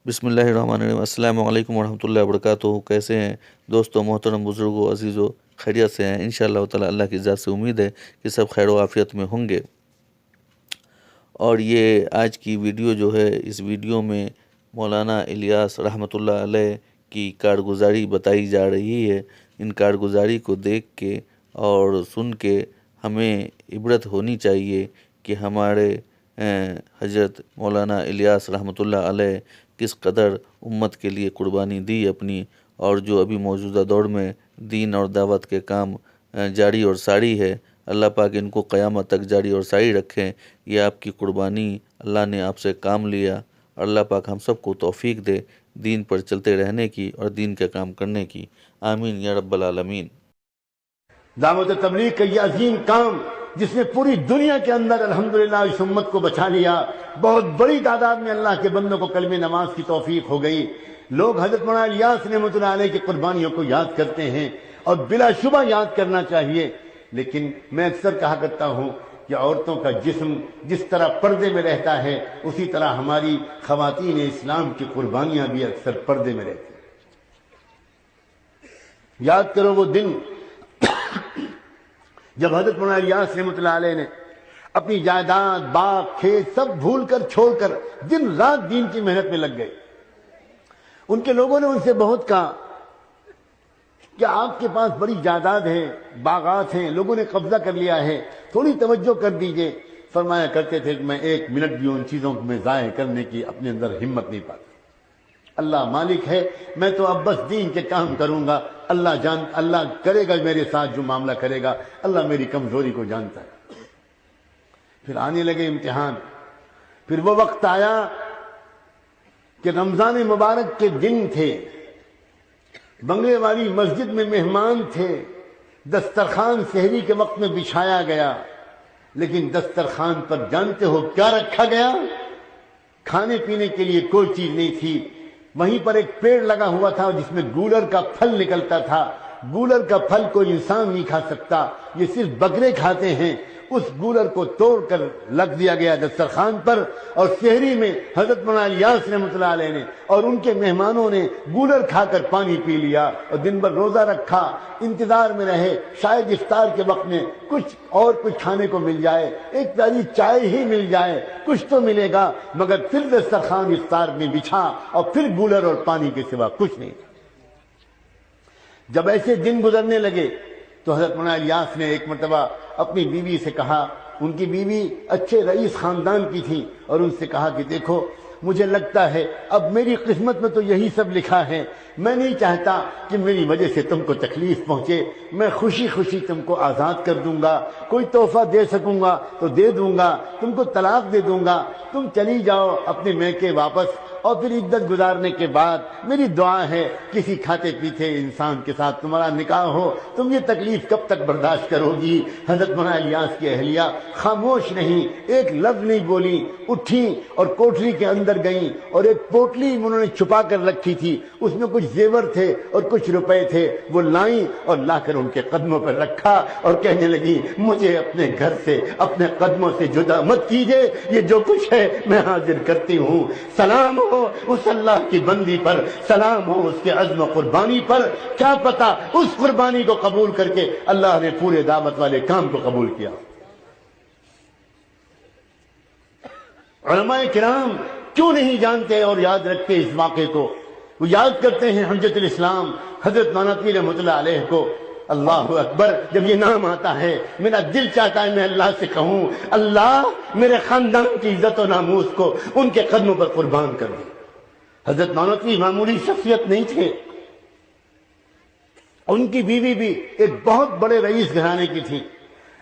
بسم اللہ الرحمن الرحیم۔ السلام علیکم ورحمۃ اللہ وبرکاتہ۔ کیسے ہیں دوستوں، محترم بزرگوں، عزیزوں؟ خیریت سے ہیں انشاءاللہ تعالی؟ اللہ کی ذات سے امید ہے کہ سب خیر و عافیت میں ہوں گے۔ اور یہ آج کی ویڈیو جو ہے، اس ویڈیو میں مولانا الیاس رحمۃ اللہ علیہ کی کارگزاری بتائی جا رہی ہے۔ ان کارگزاری کو دیکھ کے اور سن کے ہمیں عبرت ہونی چاہیے کہ ہمارے حضرت مولانا الیاس رحمۃ اللہ علیہ کس قدر امت کے لیے قربانی دی اپنی، اور جو ابھی موجودہ دور میں دین اور دعوت کے کام جاری اور ساری ہے۔ اللہ پاک ان کو قیامت تک جاری اور ساری رکھیں۔ یہ آپ کی قربانی، اللہ نے آپ سے کام لیا، اور اللہ پاک ہم سب کو توفیق دے دین پر چلتے رہنے کی اور دین کا کام کرنے کی۔ آمین یا رب العالمین۔ دعوت تبلیغ کا یہ عظیم کام جس نے پوری دنیا کے اندر الحمدللہ اس امت کو بچا لیا، بہت بڑی تعداد میں اللہ کے بندوں کو کلمہ نماز کی توفیق ہو گئی۔ لوگ حضرت مولانا الیاس رحمۃ اللہ علیہ کی قربانیوں کو یاد کرتے ہیں، اور بلا شبہ یاد کرنا چاہیے، لیکن میں اکثر کہا کرتا ہوں کہ عورتوں کا جسم جس طرح پردے میں رہتا ہے، اسی طرح ہماری خواتین اسلام کی قربانیاں بھی اکثر پردے میں رہتی ہیں۔ یاد کرو وہ دن جب حضرت مولانا الیاس رحمۃ اللہ علیہ نے اپنی جائیداد، باغ، کھیت سب بھول کر چھوڑ کر دن رات دین کی محنت میں لگ گئے۔ ان کے لوگوں نے ان سے بہت کہا کہ آپ کے پاس بڑی جائیداد ہے، باغات ہیں، لوگوں نے قبضہ کر لیا ہے، تھوڑی توجہ کر دیجئے۔ فرمایا کرتے تھے کہ میں ایک منٹ بھی ان چیزوں میں ضائع کرنے کی اپنے اندر ہمت نہیں پاتا۔ اللہ مالک ہے، میں تو اب بس دین کے کام کروں گا، اللہ کرے گا میرے ساتھ جو معاملہ کرے گا، اللہ میری کمزوری کو جانتا ہے۔ پھر آنے لگے امتحان۔ پھر وہ وقت آیا کہ رمضان مبارک کے دن تھے، بنگلے والی مسجد میں مہمان تھے، دسترخوان سحری کے وقت میں بچھایا گیا، لیکن دسترخوان پر جانتے ہو کیا رکھا گیا؟ کھانے پینے کے لیے کوئی چیز نہیں تھی۔ وہیں پر ایک پیڑ لگا ہوا تھا جس میں گولر کا پھل نکلتا تھا۔ گولر کا پھل کوئی انسان نہیں کھا سکتا، یہ صرف بکرے کھاتے ہیں۔ اس گولر کو توڑ کر رکھ دیا گیا دسترخوان پر، اور سحری میں حضرت مولانا الیاس رحمۃ اللہ علیہ نے اور ان کے مہمانوں نے گولر کھا کر پانی پی لیا، اور دن بھر روزہ رکھا، انتظار میں رہے شاید افطار کے وقت میں کچھ کھانے کو مل جائے، ایک پیاری چائے ہی مل جائے، کچھ تو ملے گا، مگر پھر دسترخوان افطار میں بچھا اور پھر گولر اور پانی کے سوا کچھ نہیں۔ جب ایسے دن گزرنے لگے تو حضرت مولانا الیاس نے ایک مرتبہ اپنی بیوی سے کہا، ان کی بیوی اچھے رئیس خاندان کی تھی، اور ان سے کہا کہ دیکھو مجھے لگتا ہے اب میری قسمت میں تو یہی سب لکھا ہے، میں نہیں چاہتا کہ میری وجہ سے تم کو تکلیف پہنچے، میں خوشی خوشی تم کو آزاد کر دوں گا، کوئی تحفہ دے سکوں گا تو دے دوں گا، تم کو طلاق دے دوں گا، تم چلی جاؤ اپنے میکے واپس، اور پھر عدت گزارنے کے بعد میری دعا ہے کسی کھاتے پیتے انسان کے ساتھ تمہارا نکاح ہو، تم یہ تکلیف کب تک برداشت کرو گی؟ حضرت مولانا الیاس کی اہلیہ خاموش نہیں، ایک لفظ نہیں بولی، اٹھی اور کوٹری کے اندر گئیں، اور ایک پوٹلی انہوں نے چھپا کر رکھی تھی، اس میں کچھ زیور تھے اور کچھ روپے تھے، وہ لائیں اور لا کر ان کے قدموں پر رکھا، اور کہنے لگی مجھے اپنے گھر سے، اپنے قدموں سے جدا مت کیجئے، یہ جو کچھ ہے میں حاضر کرتی ہوں۔ سلام ہو اس اللہ کی بندی پر، سلام ہو اس کے عزم و قربانی پر، کیا پتا اس قربانی کو قبول کر کے اللہ نے پورے دعوت والے کام کو قبول کیا۔ علماء کرام کیوں نہیں جانتے اور یاد رکھتے اس واقعے کو؟ وہ یاد کرتے ہیں حجت الاسلام حضرت مولانا پیر رحمۃ اللہ علیہ کو۔ اللہ اکبر، جب یہ نام آتا ہے میرا دل چاہتا ہے میں اللہ سے کہوں اللہ میرے خاندان کی عزت و ناموس کو ان کے قدموں پر قربان کر دے۔ حضرت مولانا پیر معمولی شخصیت نہیں تھے، ان کی بیوی بھی ایک بہت بڑے رئیس گھرانے کی تھی۔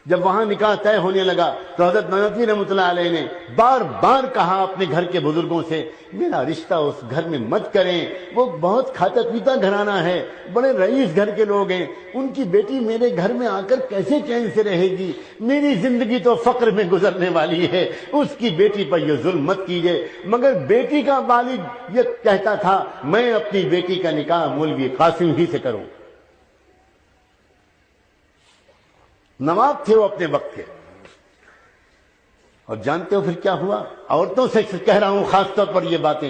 جب وہاں نکاح طے ہونے لگا تو حضرت مولانا پیر رحمۃ اللہ علیہ نے بار بار کہا اپنے گھر کے بزرگوں سے میرا رشتہ اس گھر میں مت کریں، وہ بہت کھاتا پیتا گھرانہ ہے، بڑے رئیس گھر کے لوگ ہیں، ان کی بیٹی میرے گھر میں آ کر کیسے چین سے رہے گی؟ میری زندگی تو فقر میں گزرنے والی ہے، اس کی بیٹی پر یہ ظلم مت کیجیے۔ مگر بیٹی کا والد یہ کہتا تھا میں اپنی بیٹی کا نکاح مولوی قاسم ہی سے کروں۔ نواب تھے وہ اپنے وقت کے، اور جانتے ہو پھر کیا ہوا؟ عورتوں سے کہہ رہا ہوں خاص طور پر یہ باتیں،